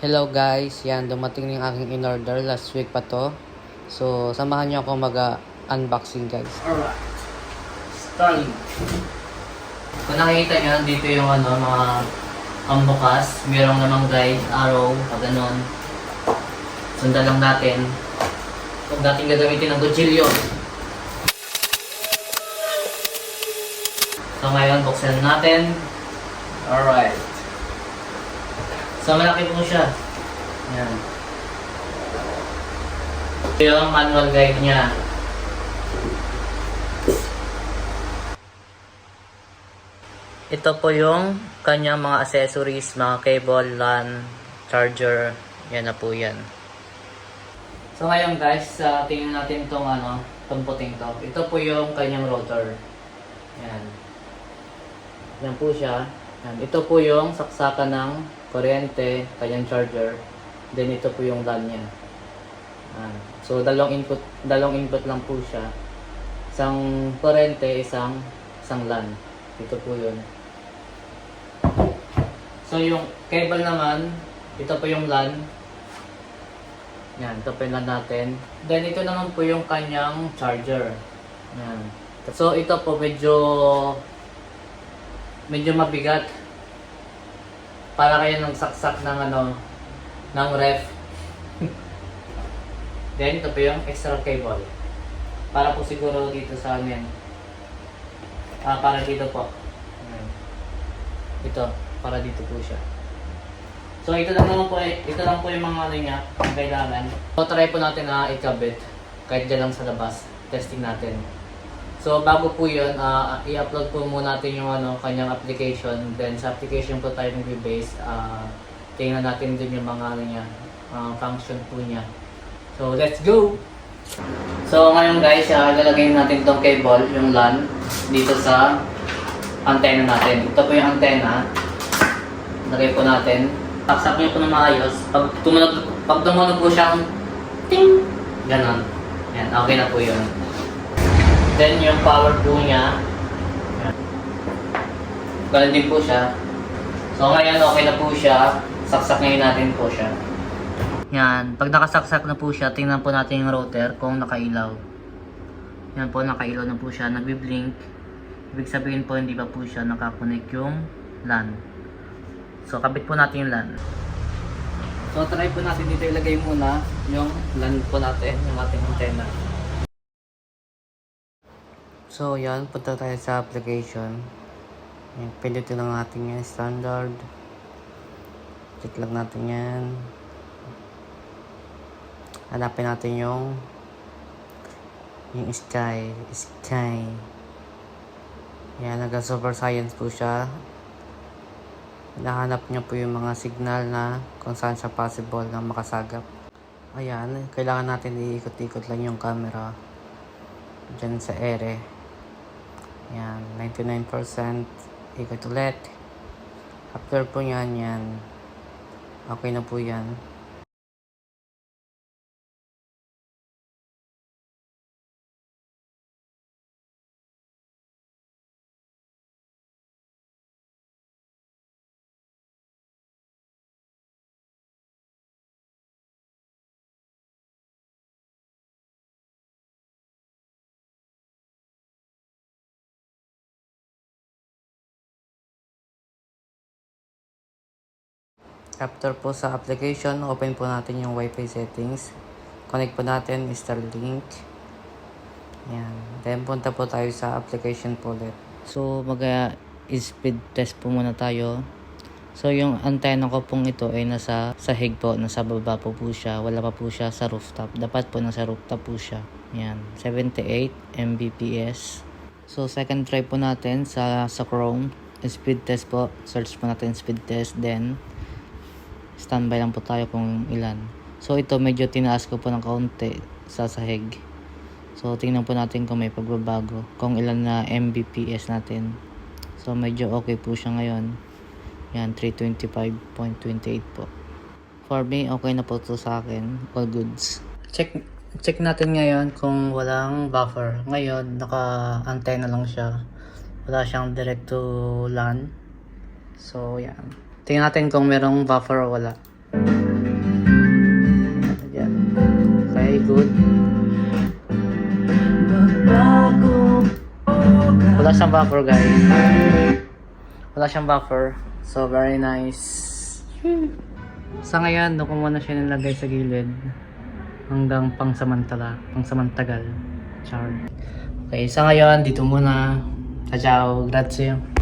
Hello guys, yan dumating na yung aking in-order last week pa to. So, samahan niyo ako mag-unboxing guys. Alright. Starting. Kung nakikita niyo, dito yung mga pambukas. Merong namang guide, arrow, pag ganun. Sundan lang natin. Huwag natin gagamitin ng kutsilyo. So ngayon, buksan natin. Alright. So malaki po siya. Yan. Ito yung manual guide niya. Ito po yung kanyang mga accessories, mga cable, LAN, charger. Yan na po yan. So ngayon guys, tingnan natin itong itong puting to. Ito po yung kanyang rotor. Yan. Yan po siya. Yan. Ito po yung saksakan ng kuryente, kanyang charger. Then ito po yung LAN niya. So dalawang input lang po siya. Isang kuryente, isang LAN. Ito po yun. So yung cable naman, ito po yung LAN. Yan, ito po yung LAN natin. Then ito naman po yung kanyang charger. Yan. So ito po medyo mabigat. Para kayo nagsaksak ng ng ref. Then ito po yung extra cable. Para po siguro dito sa amin. Para dito po. Ito, para dito po siya. So ito lang po yung mga niya, ang kailangan. So try po natin na ikabit kahit dyan lang sa labas. Testing natin. So bago po yun, i-upload po muna natin yung kanyang application. Then sa application po tayo mag-base. Tingnan natin din yung mga function po niya. So let's go! So ngayon guys, lalagay natin itong cable, yung LAN, dito sa antenna natin. Ito po yung antenna. Lagay po natin. Saksak niyo po ng maayos. Pag tumunog po siyang ting! Ganon. Yan, okay na po yun. Then yung power po niya, ganun din po siya. So ngayon okay na po siya. Saksak ngayon natin po siya. Yan, pag nakasaksak na po siya, tingnan po natin yung router kung nakailaw. Yan po, nakailaw na po siya, nagbi-blink. Ibig sabihin po hindi pa po siya nakakonect yung LAN. So kabit po natin yung LAN. So try po natin dito ilagay muna yung LAN po natin, yung ating antenna. So yan, punta tayo sa application. Yan, pindutin lang natin yan, standard. Check lang natin yan. Hanapin natin yung sky. Yan, nag-super science po siya. Hinahanap niya po yung mga signal na kung saan siya possible na makasagap. Ayan, kailangan natin iikot-ikot lang yung camera dyan sa ere. Yan, 99%. Ikot ulit. After po yan, okay na po yan. After po sa application, open po natin yung Wi-Fi settings. Connect po natin Starlink. Yan. Then punta po tayo sa application po ulit. So mag-speed test po muna tayo. So yung antenna ko pong ito ay nasa sahig po, nasa baba po siya. Wala pa po siya sa rooftop. Dapat po nasa rooftop po siya. Yan. 78 Mbps. So second try po natin sa Chrome. Speed test po. Search po natin speed test. Then standby lang po tayo kung ilan. So ito medyo tinaas ko po ng kaunti sa sahig. So tingnan po natin kung may pagbabago, kung ilan na Mbps natin. So medyo okay po siya ngayon. Yan, 325.28 po. For me, okay na po to sa akin. All goods. Check natin ngayon kung walang buffer. Ngayon, naka-antenna lang siya. Wala siyang direct to LAN. So yan. Tingnan natin kung merong buffer o wala. good. Wala siyang buffer guys. Wala siyang buffer. So very nice. Sa ngayon, doon ko muna siya nilagay sa gilid. Hanggang pangsamantagal. Char. Okay, sa ngayon, dito muna. Ciao, grazie.